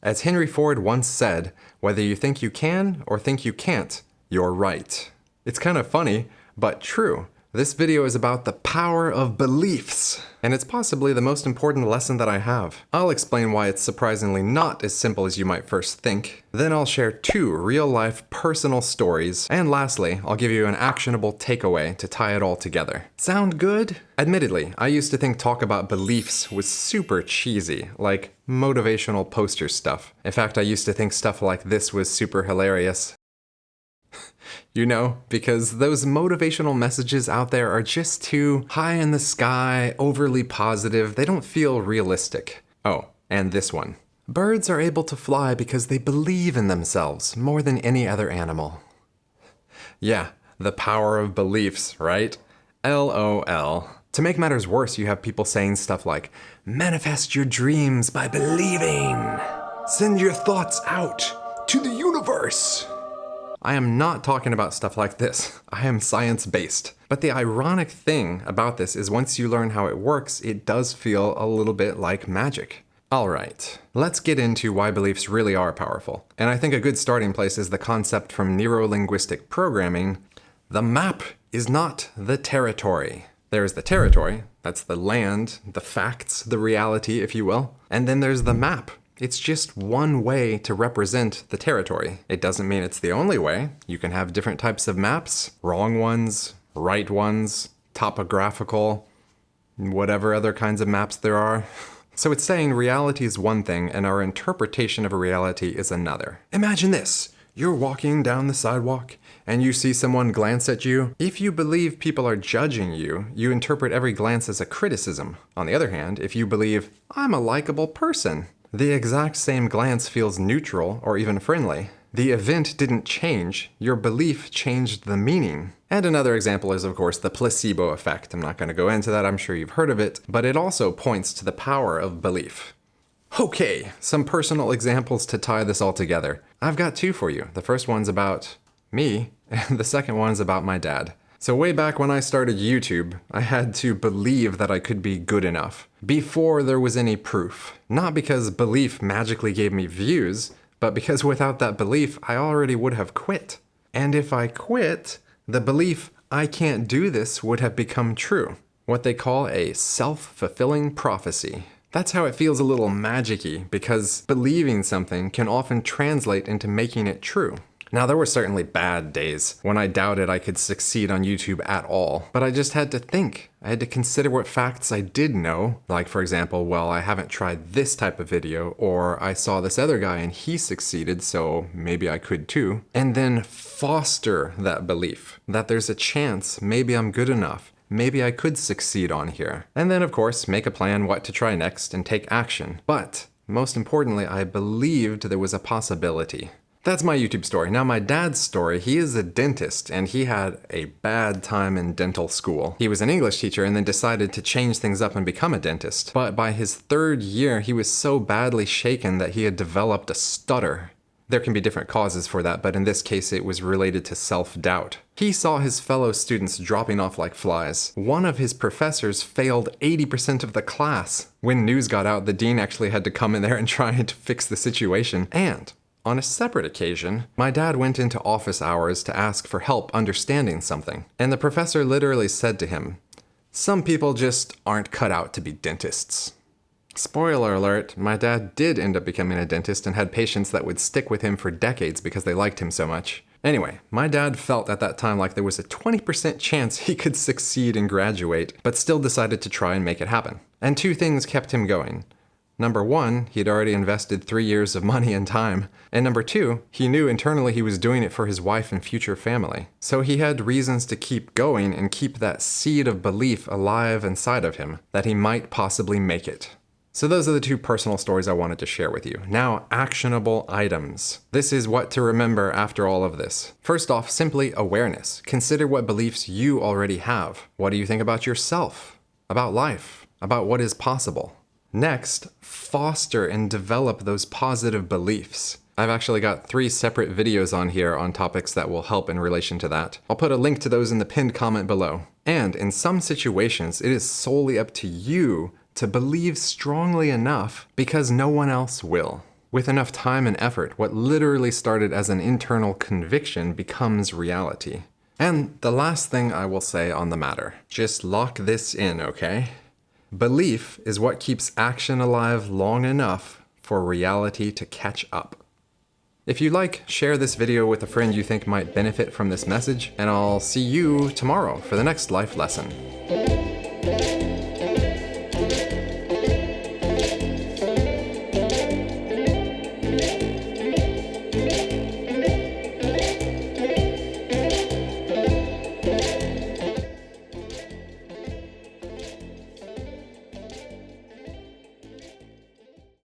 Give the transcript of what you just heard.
As Henry Ford once said, whether you think you can or think you can't, you're right. It's kind of funny, but true. This video is about the power of beliefs, and it's possibly the most important lesson that I have. I'll explain why it's surprisingly not as simple as you might first think. Then I'll share 2 real-life personal stories, and lastly, I'll give you an actionable takeaway to tie it all together. Sound good? Admittedly, I used to think talk about beliefs was super cheesy, like motivational poster stuff. In fact, I used to think stuff like this was super hilarious. You know, because those motivational messages out there are just too high in the sky, overly positive, they don't feel realistic. Oh, and this one. Birds are able to fly because they believe in themselves more than any other animal. Yeah, the power of beliefs, right? LOL. To make matters worse, you have people saying stuff like, manifest your dreams by believing. Send your thoughts out to the universe. I am not talking about stuff like this. I am science-based. But the ironic thing about this is once you learn how it works, it does feel a little bit like magic. Alright, let's get into why beliefs really are powerful. And I think a good starting place is the concept from neuro-linguistic programming. The map is not the territory. There's the territory, that's the land, the facts, the reality, if you will. And then there's the map. It's just one way to represent the territory. It doesn't mean it's the only way. You can have different types of maps, wrong ones, right ones, topographical, whatever other kinds of maps there are. So it's saying reality is one thing and our interpretation of a reality is another. Imagine this. You're walking down the sidewalk and you see someone glance at you. If you believe people are judging you, you interpret every glance as a criticism. On the other hand, if you believe, I'm a likable person, the exact same glance feels neutral or even friendly. The event didn't change, your belief changed the meaning. And another example is, of course, the placebo effect. I'm not going to go into that, I'm sure you've heard of it, but it also points to the power of belief. Okay, some personal examples to tie this all together. I've got 2 for you. The first one's about me, and the second one's about my dad. So way back when I started YouTube, I had to believe that I could be good enough before there was any proof. Not because belief magically gave me views, but because without that belief, I already would have quit. And if I quit, the belief I can't do this would have become true. What they call a self-fulfilling prophecy. That's how it feels a little magic-y, because believing something can often translate into making it true. Now, there were certainly bad days when I doubted I could succeed on YouTube at all, but I just had to think. I had to consider what facts I did know, like for example, well, I haven't tried this type of video, or I saw this other guy and he succeeded, so maybe I could too. And then foster that belief, that there's a chance maybe I'm good enough, maybe I could succeed on here. And then of course, make a plan what to try next and take action. But most importantly, I believed there was a possibility. That's my YouTube story. Now my dad's story, he is a dentist and he had a bad time in dental school. He was an English teacher and then decided to change things up and become a dentist. But by his 3rd year, he was so badly shaken that he had developed a stutter. There can be different causes for that, but in this case it was related to self-doubt. He saw his fellow students dropping off like flies. One of his professors failed 80% of the class. When news got out, the dean actually had to come in there and try to fix the situation. And on a separate occasion, my dad went into office hours to ask for help understanding something, and the professor literally said to him, "Some people just aren't cut out to be dentists." Spoiler alert, my dad did end up becoming a dentist and had patients that would stick with him for decades because they liked him so much. Anyway, my dad felt at that time like there was a 20% chance he could succeed and graduate, but still decided to try and make it happen. And 2 things kept him going. Number 1, he'd already invested 3 years of money and time. And number 2, he knew internally he was doing it for his wife and future family. So he had reasons to keep going and keep that seed of belief alive inside of him, that he might possibly make it. So those are the 2 personal stories I wanted to share with you. Now, actionable items. This is what to remember after all of this. First off, simply awareness. Consider what beliefs you already have. What do you think about yourself? About life? About what is possible? Next, foster and develop those positive beliefs. I've actually got 3 separate videos on here on topics that will help in relation to that. I'll put a link to those in the pinned comment below. And in some situations, it is solely up to you to believe strongly enough because no one else will. With enough time and effort, what literally started as an internal conviction becomes reality. And the last thing I will say on the matter, just lock this in, okay? Belief is what keeps action alive long enough for reality to catch up. If you like, share this video with a friend you think might benefit from this message, and I'll see you tomorrow for the next life lesson.